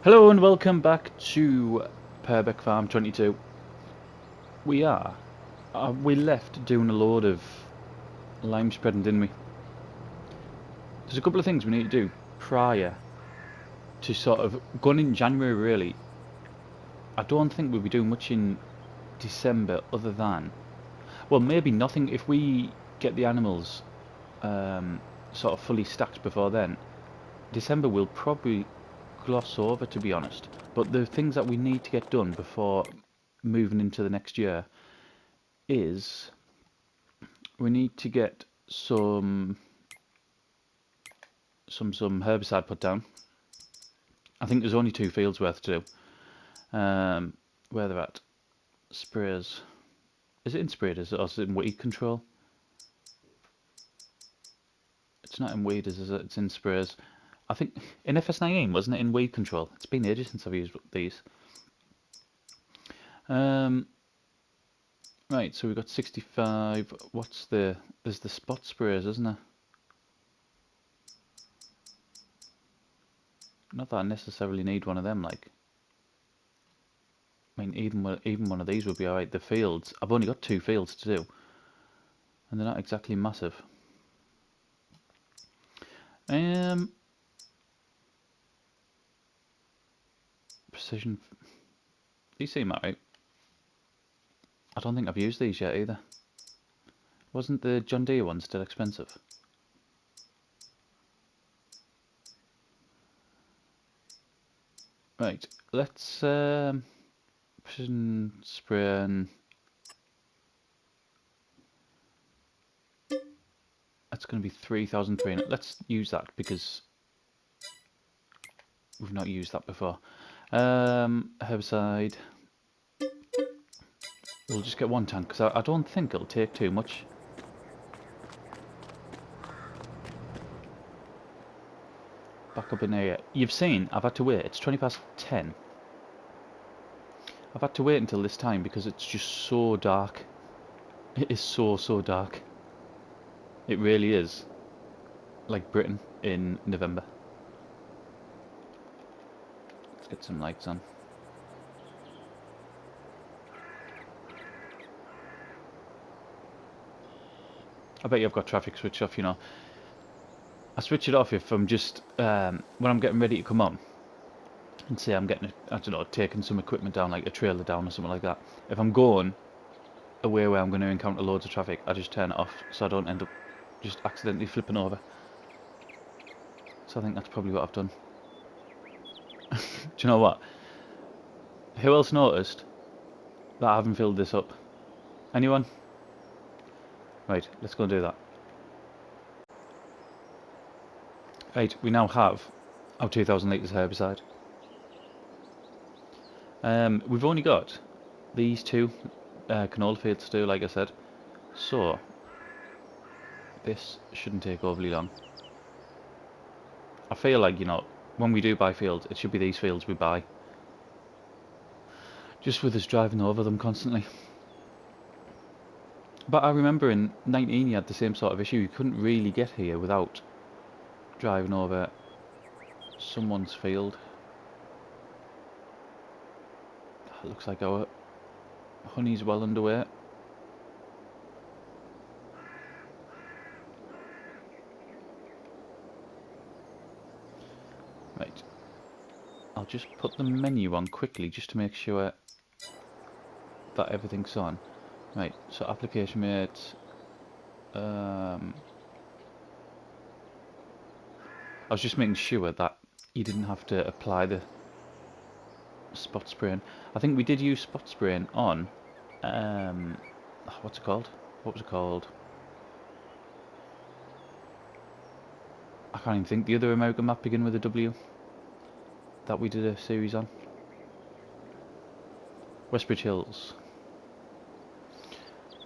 Hello and welcome back to Purbeck Farm 22. We left doing a load of lime spreading, didn't we? There's a couple of things we need to do prior to sort of going in January really. I don't think we'll be doing much in December other than, well, maybe nothing if we get the animals sort of fully stacked before then. December we'll probably gloss over, to be honest, but the things that we need to get done before moving into the next year is we need to get some herbicide put down. I think there's only 2 fields worth to do. Where they're at, sprayers. Is it in sprayers or is it in weed control? It's not in weeders, is it? It's in sprayers. I think in FS19, wasn't it, in weed control? It's been ages since I've used these. Right, so we've got 65. There's the spot sprayers, isn't there? Not that I necessarily need one of them, like. I mean, even one of these would be alright. The fields, I've only got 2 fields to do, and they're not exactly massive. Precision. These seem alright. I don't think I've used these yet either. Wasn't the John Deere one still expensive? Right, let's precision spray and that's going to be 3,300. Let's use that because we've not used that before. Herbicide. We'll just get 1 tank because I don't think it'll take too much. Back up in here. You've seen I've had to wait. It's 20 past 10. I've had to wait until this time because it's just so dark. It is so dark. It really is. Like Britain in November. Let's get some lights on. I bet you've got traffic switched off, you know. I switch it off if I'm just, when I'm getting ready to come on. And say I'm getting, I don't know, taking some equipment down, like a trailer down or something like that. If I'm going away where I'm going to encounter loads of traffic, I just turn it off so I don't end up just accidentally flipping over. So I think that's probably what I've done. Do you know what? Who else noticed that I haven't filled this up? Anyone? Right, let's go and do that. Right, we now have our 2,000 litres herbicide. We've only got these 2 canola fields to do, like I said. So, this shouldn't take overly long. I feel like, you know, when we do buy fields, it should be these fields we buy. Just with us driving over them constantly. But I remember in 19 you had the same sort of issue. You couldn't really get here without driving over someone's field. It looks like our honey's well underway. Right. I'll just put the menu on quickly just to make sure that everything's on. Right, so application rate. I was just making sure that you didn't have to apply the spot spraying. I think we did use spot spraying on what's it called? What was it called? I can't even think. The other American map begin with a W that we did a series on. Westbridge Hills.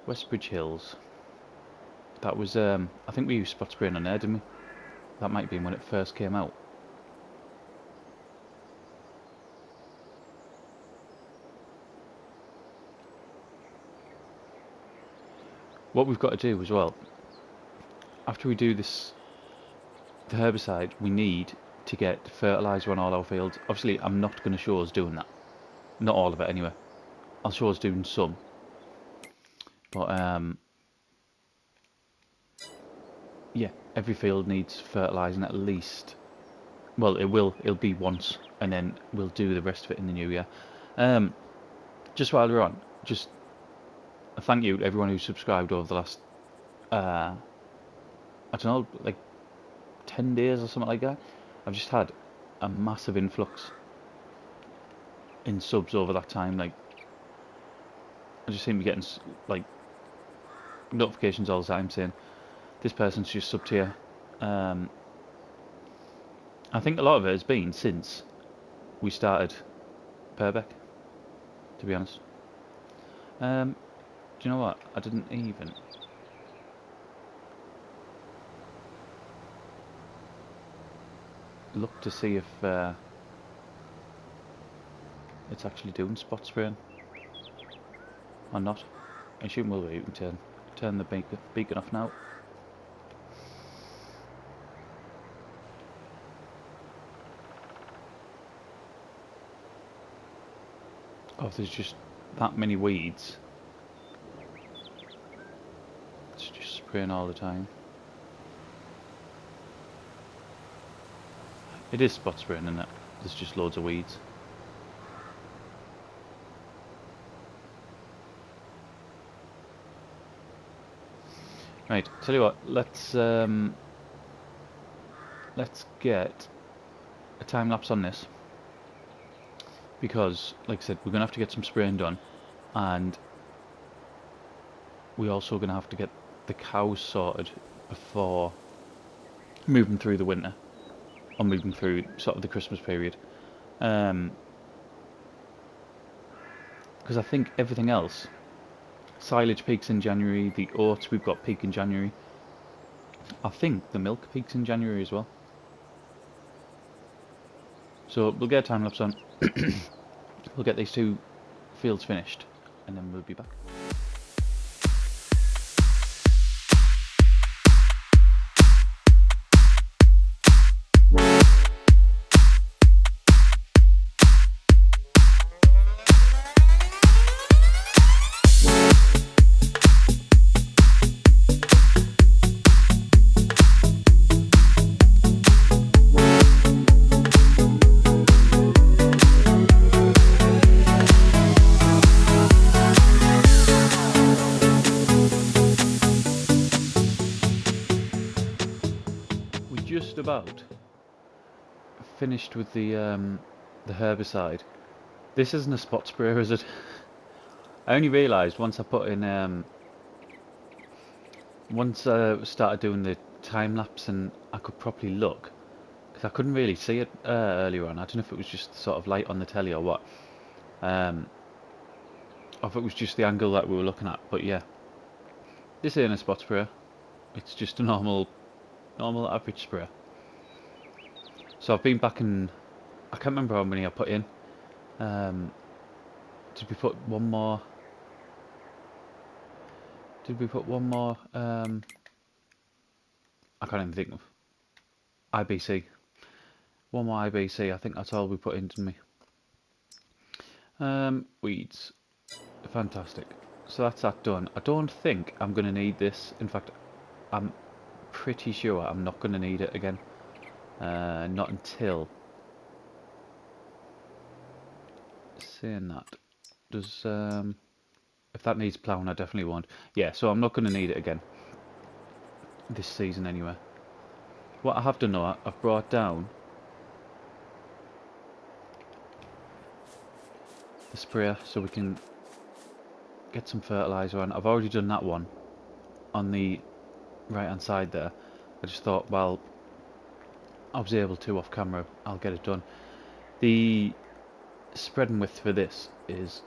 Westbridge Hills. That was I think we used spot spraying on there, didn't we? That might have been when it first came out. What we've got to do as well, after we do this, the herbicide, we need to get fertiliser on all our fields. Obviously, I'm not going to show us doing that. Not all of it, anyway. I'll show us doing some. But, yeah, every field needs fertilising at least. Well, it'll be once, and then we'll do the rest of it in the new year. Just while we're on, just a thank you to everyone who subscribed over the last, I don't know, like 10 days or something like that. I've just had a massive influx in subs over that time. Like, I just seem to be getting like notifications all the time saying this person's just subbed here. I think a lot of it has been since we started Purbeck, to be honest. Do you know what? I didn't even look to see if it's actually doing spot spraying or not. I assume we'll be able to turn the beacon off now. Oh, there's just that many weeds. It's just spraying all the time. It is spot spraying, isn't it? There's just loads of weeds. Right, tell you what, let's get a time lapse on this, because, like I said, we're gonna have to get some spraying done, and we're also gonna have to get the cows sorted before moving through the winter, or moving through sort of the Christmas period, because I think everything else, silage peaks in January, the oats we've got peak in January. I think the milk peaks in January as well. So we'll get a time lapse on. We'll get these two fields finished, and then we'll be back. Just about finished with the herbicide. This isn't a spot sprayer, is it? I only realised once I put in once I started doing the time lapse and I could properly look, because I couldn't really see it earlier on. I don't know if it was just sort of light on the telly or what, or if it was just the angle that we were looking at. But yeah, this ain't a spot sprayer. It's just a normal average sprayer. So I've been back and I can't remember how many I put in. Did we put one more? Did we put one more? I can't even think of. IBC. One more IBC. I think that's all we put in, didn't we? Weeds. Fantastic. So that's that done. I don't think I'm going to need this. In fact, I'm pretty sure I'm not going to need it again. Not until... Saying that, does if that needs ploughing, I definitely won't. Yeah, so I'm not going to need it again this season anyway. What I have done though, I've brought down the sprayer so we can get some fertiliser on. I've already done that one on the right hand side there. I just thought, well, I was able to off camera, I'll get it done. The spreading width for this is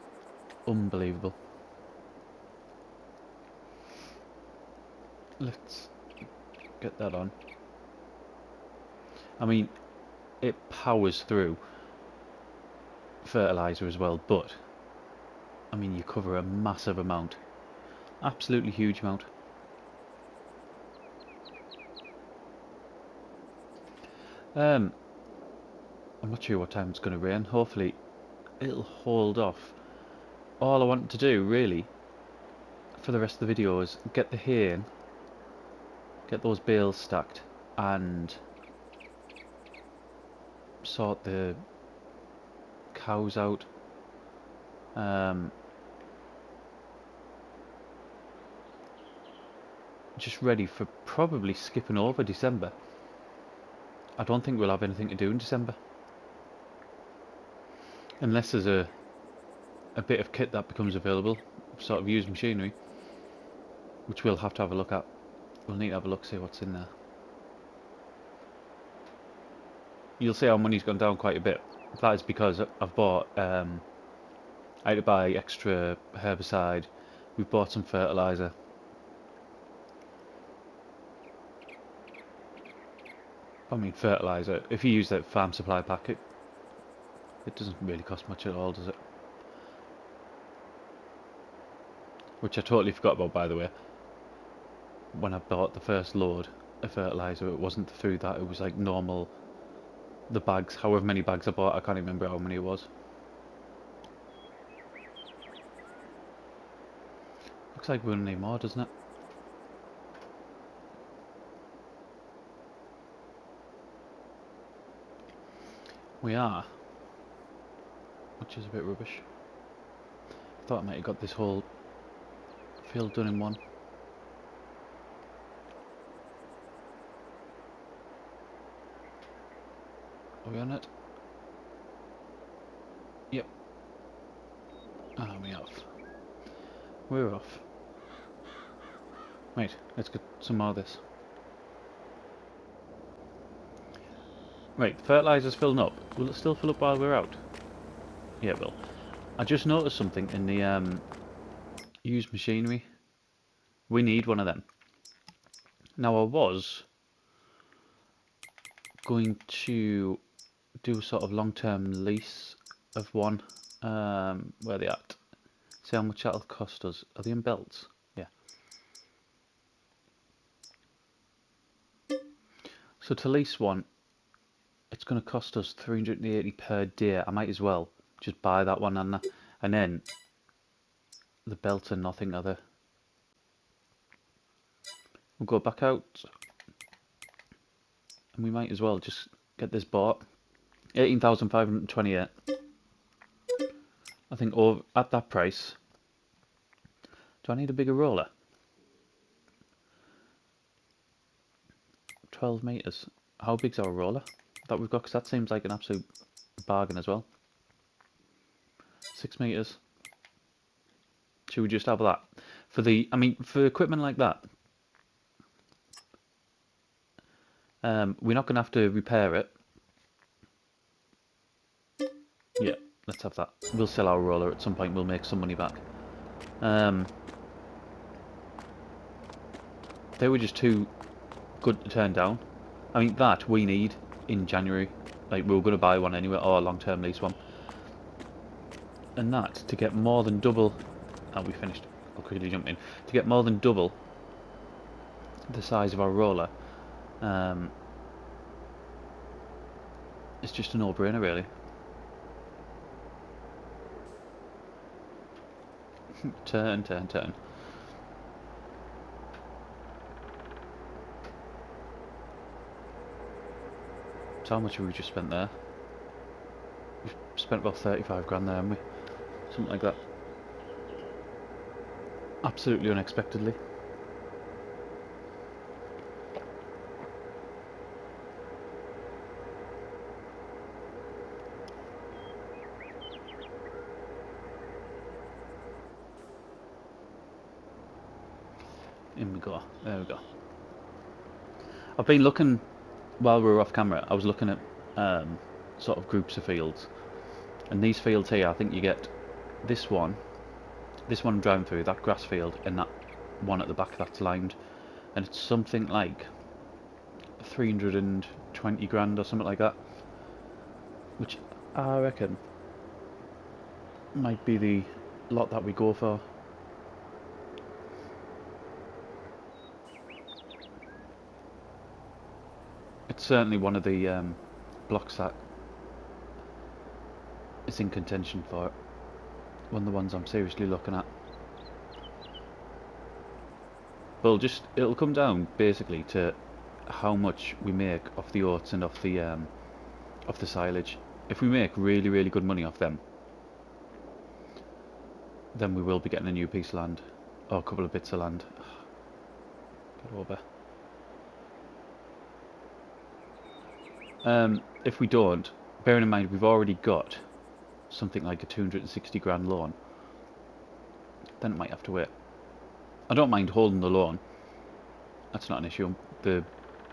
unbelievable. Let's get that on. I mean, it powers through fertiliser as well, but I mean, you cover a massive amount, absolutely huge amount. I'm not sure what time it's going to rain. Hopefully it'll hold off. All I want to do really for the rest of the video is get the hay in, get those bales stacked, and sort the cows out. Just ready for probably skipping over December. I don't think we'll have anything to do in December. Unless there's a bit of kit that becomes available, sort of used machinery, which we'll have to have a look at. We'll need to have a look, see what's in there. You'll see our money's gone down quite a bit. That is because I've bought, I had to buy extra herbicide, we've bought some fertiliser. I mean fertiliser, if you use that farm supply pack, it doesn't really cost much at all, does it? Which I totally forgot about, by the way. When I bought the first load of fertiliser, it wasn't through that, it was like normal, the bags, however many bags I bought, I can't even remember how many it was. Looks like we're gonna need more, doesn't it? We are, which is a bit rubbish. Thought I might have got this whole field done in one. Are we on it? Yep. Ah, we're off. We're off. Right, let's get some more of this. Right, fertiliser's filling up. Will it still fill up while we're out? Yeah, it will. I just noticed something in the used machinery. We need one of them. Now I was going to do a sort of long-term lease of one. Where are they at? See how much that'll cost us. Are they in belts? Yeah. So to lease one, it's going to cost us 380 per day. I might as well just buy that one, and then the belts are nothing other. We'll go back out, and we might as well just get this bought. 18,528. I think over at that price. Do I need a bigger roller? 12 meters. How big's our roller that we've got? Because that seems like an absolute bargain as well. 6 meters. Should we just have that for the? I mean, for equipment like that, we're not going to have to repair it. Yeah, let's have that. We'll sell our roller at some point. We'll make some money back. They were just too good to turn down. I mean, that we need in January. Like, we were going to buy one anyway, or a long-term lease one. And that, to get more than double... Oh, we finished. I'll quickly jump in. To get more than double the size of our roller, it's just a no-brainer, really. Turn, turn, turn. So how much have we just spent there? We've spent about 35 grand there, haven't we? Something like that. Absolutely unexpectedly. In we go. There we go. I've been looking, while we were off camera, I was looking at sort of groups of fields. And these fields here, I think you get this one I'm driving through, that grass field, and that one at the back that's limed. And it's something like 320 grand or something like that. Which I reckon might be the lot that we go for. It's certainly one of the blocks that is in contention for it. One of the ones I'm seriously looking at. Well, it'll come down basically to how much we make off the oats and off the silage. If we make really, really good money off them, then we will be getting a new piece of land, or a couple of bits of land. Get over. If we don't, bearing in mind we've already got something like a 260 grand loan, then it might have to wait. I don't mind holding the loan. That's not an issue. The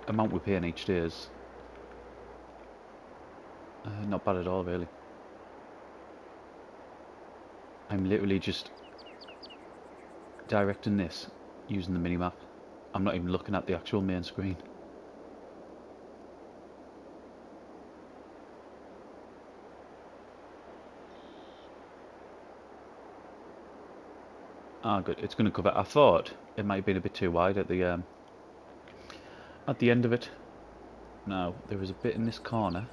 amount we're paying each day is not bad at all, really. I'm literally just directing this using the minimap. I'm not even looking at the actual main screen. Ah, good. It's going to cover. I thought it might have been a bit too wide at the end of it. Now there is a bit in this corner.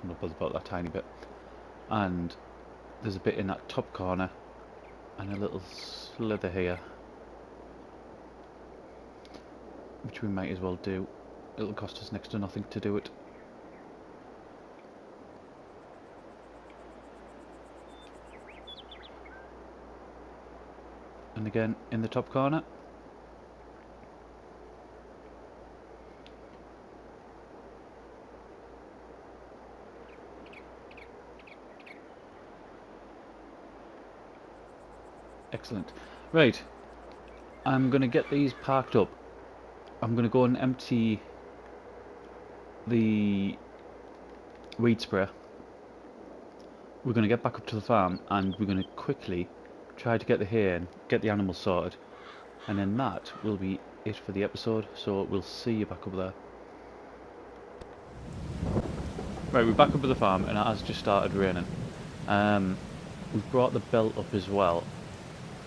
I'm not bothered about that tiny bit. And there's a bit in that top corner, and a little slither here, which we might as well do. It'll cost us next to nothing to do it. And again in the top corner. Excellent. Right, I'm going to get these parked up. I'm going to go and empty the weed sprayer. We're going to get back up to the farm and we're going to quickly try to get the hay in, get the animals sorted, and then that will be it for the episode. So we'll see you back up there. Right, we're back up at the farm and it has just started raining. We've brought the belt up as well,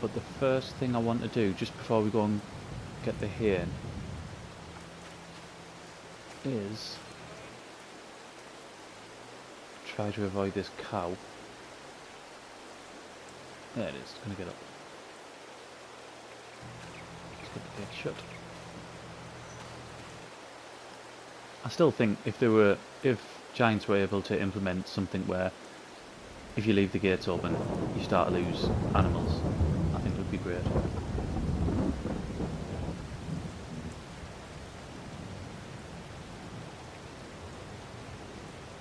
but the first thing I want to do just before we go and get the hay in is try to avoid this cow. There it is, it's going to get up. Let's get the gate shut. I still think if Giants were able to implement something where if you leave the gates open you start to lose animals, I think it would be great.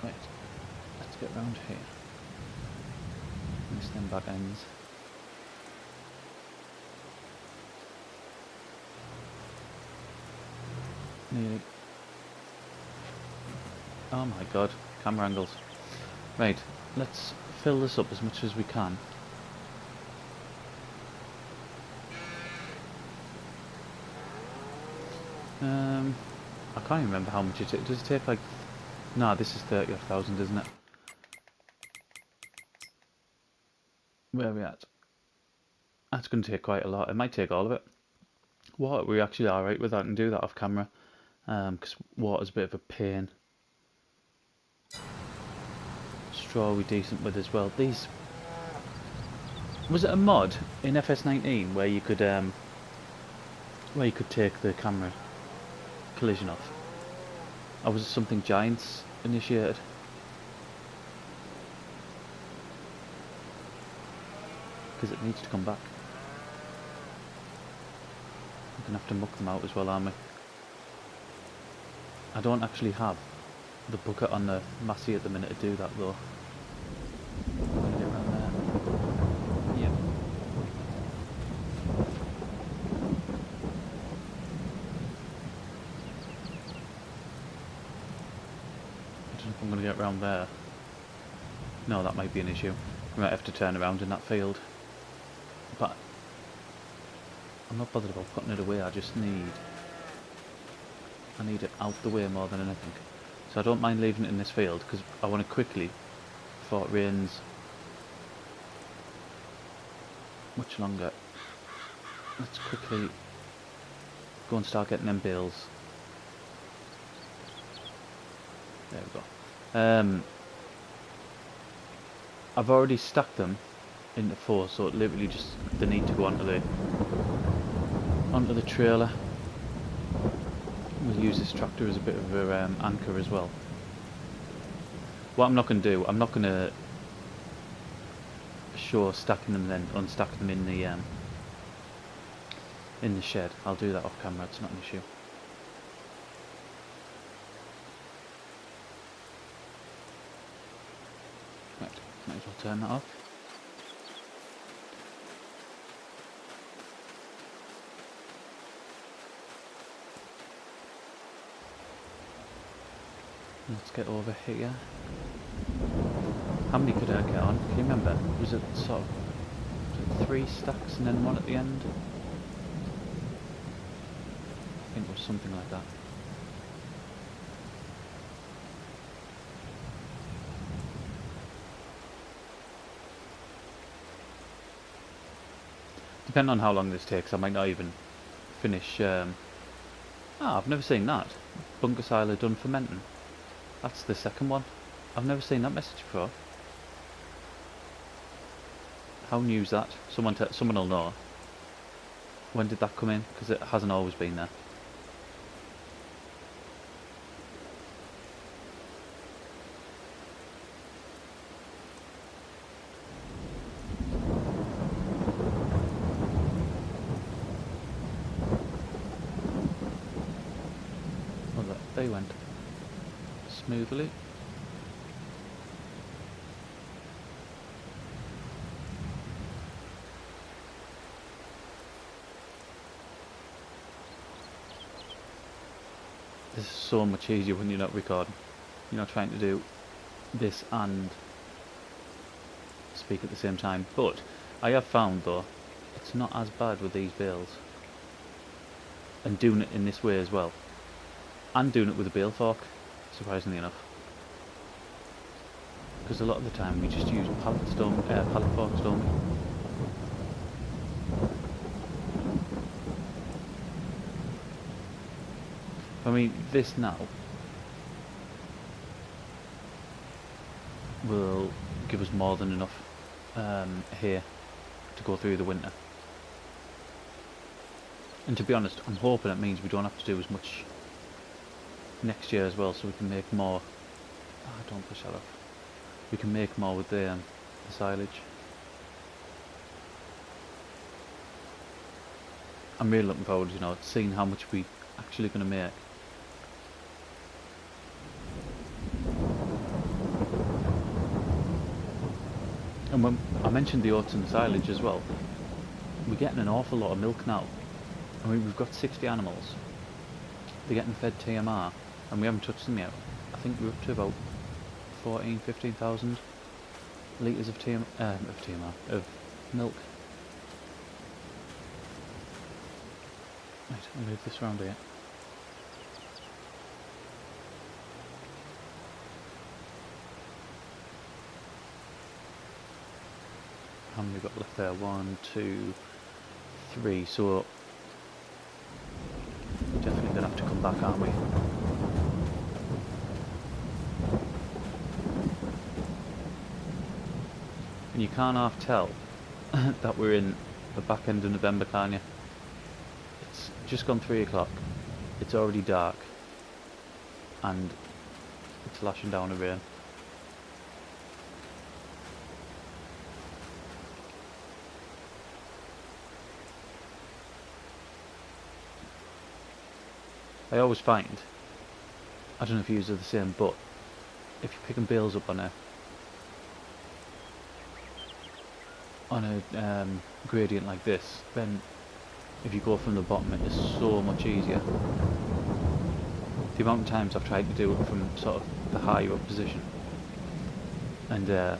Right, let's get round here. Miss them back ends. Nearly. Oh my god, camera angles. Right, let's fill this up as much as we can. I can't even remember how much it takes. Does it take like... Nah, this is 30,000, isn't it? Where are we at? That's going to take quite a lot. It might take all of it. Water, we actually are right with that and do that off camera. Because water's a bit of a pain. Straw we're decent with as well. These... Was it a mod in FS19 where you could take the camera collision off? Or was it something Giants initiated? Because it needs to come back. We're going to have to muck them out as well, aren't we? I don't actually have the bucket on the Massey at the minute to do that though. I'm going to get around there. Yeah. I don't know if I'm going to get around there. No, that might be an issue. We might have to turn around in that field. But I'm not bothered about putting it away, I need it out the way more than anything. So I don't mind leaving it in this field because I want to quickly, before it rains much longer, let's quickly go and start getting them bales. There we go. I've already stacked them into 4, so it literally just they need to go onto the trailer. We'll use this tractor as a bit of a anchor as well. What I'm not going to do, I'm not going to show stacking them then unstack them in the shed. I'll do that off camera, it's not an issue. Right, might as well turn that off. Let's get over here. How many could I get on? Can you remember? Was it sort of 3 stacks and then 1 at the end? I think it was something like that. Depending on how long this takes, I might not even finish. I've never seen that. Bunker silo done fermenting. That's the second one. I've never seen that message before. How new is that? Someone will know. When did that come in? Because it hasn't always been there. Well, they went smoothly. This is so much easier when you're not recording. You're not trying to do this and speak at the same time. But I have found though, it's not as bad with these bales. And doing it in this way as well. And doing it with a bale fork, surprisingly enough. Because a lot of the time we just use pallet forks, don't we? I mean, this now will give us more than enough here to go through the winter. And to be honest, I'm hoping it means we don't have to do as much next year as well, so we can make more. Don't push that off. We can make more with the silage. I'm really looking forward, to seeing how much we actually going to make. And when I mentioned the oats and the silage as well, we're getting an awful lot of milk now. I mean, we've got 60 animals. They're getting fed TMR, and we haven't touched them yet. I think we're up to about 15,000 litres of of milk. Right, I'll move this around here. How many got left there? 1, 2, 3. So definitely gonna have to come back, aren't we? And you can't half tell that we're in the back end of November, can you? It's just gone 3 o'clock. It's already dark, and it's lashing down a rain. I always find, I don't know if you are the same, but if you're picking bales up on a gradient like this, then if you go from the bottom it is so much easier. The amount of times I've tried to do it from sort of the higher up position, and yeah,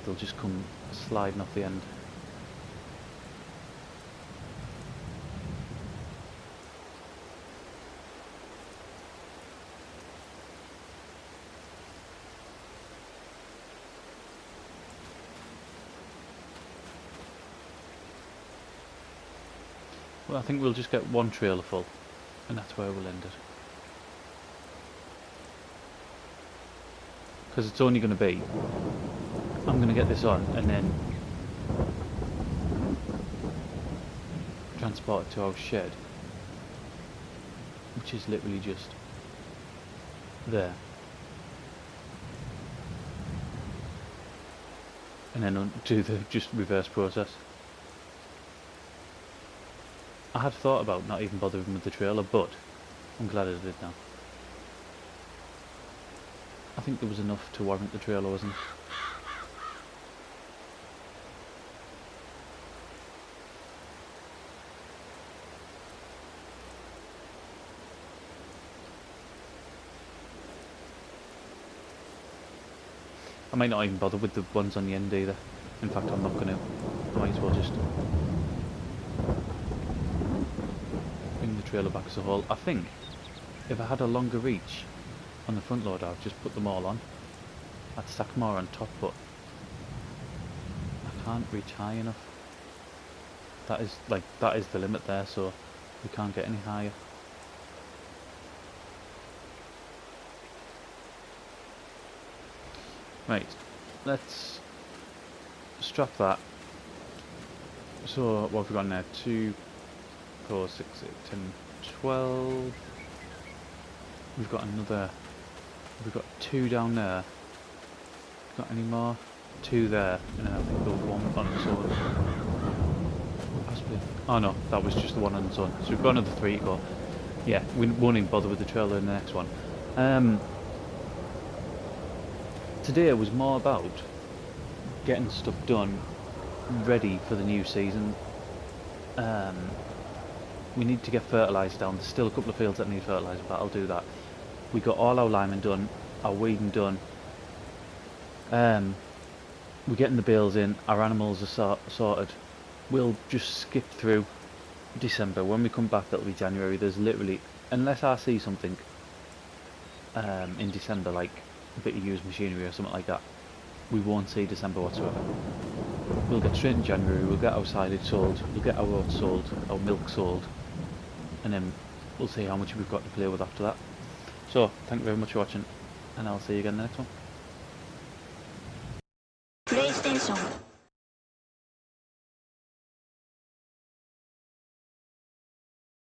they'll just come sliding off the end. Well, I think we'll just get one trailer full, and that's where we'll end it. Because it's only going to be, I'm going to get this on and then transport it to our shed, which is literally just there, and then do the just reverse process. I had thought about not even bothering with the trailer, but I'm glad I did now. I think there was enough to warrant the trailer, wasn't it? I might not even bother with the ones on the end either. In fact, I'm not going to. I might as well just bring the trailer back as a whole. I think if I had a longer reach on the front loader, I'd just put them all on. I'd stack more on top, but I can't reach high enough. That is the limit there, so we can't get any higher. Right, let's strap that. So what have we got now? 2, 4, 6, 8, 10, 12. We've got another. We've got 2 down there. Got any more? 2 there, and then I think the one on its own. Possibly. Oh no, that was just the one on its own. So we've got another 3 to go. Yeah, we won't even bother with the trailer in the next one. Today was more about getting stuff done, ready for the new season. We need to get fertilised down. There's still a couple of fields that need fertilising, but I'll do that. We got all our liming done, our weeding done. We're getting the bales in. Our animals are sorted. We'll just skip through December. When we come back, it'll be January. There's literally, unless I see something in December, like a bit of used machinery or something like that, we won't see December whatsoever. We'll get straight in January. We'll get our silage sold. We'll get our oats sold, our milk sold, and then we'll see how much we've got to play with after that. So thank you very much for watching, and I'll see you again in the next one. PlayStation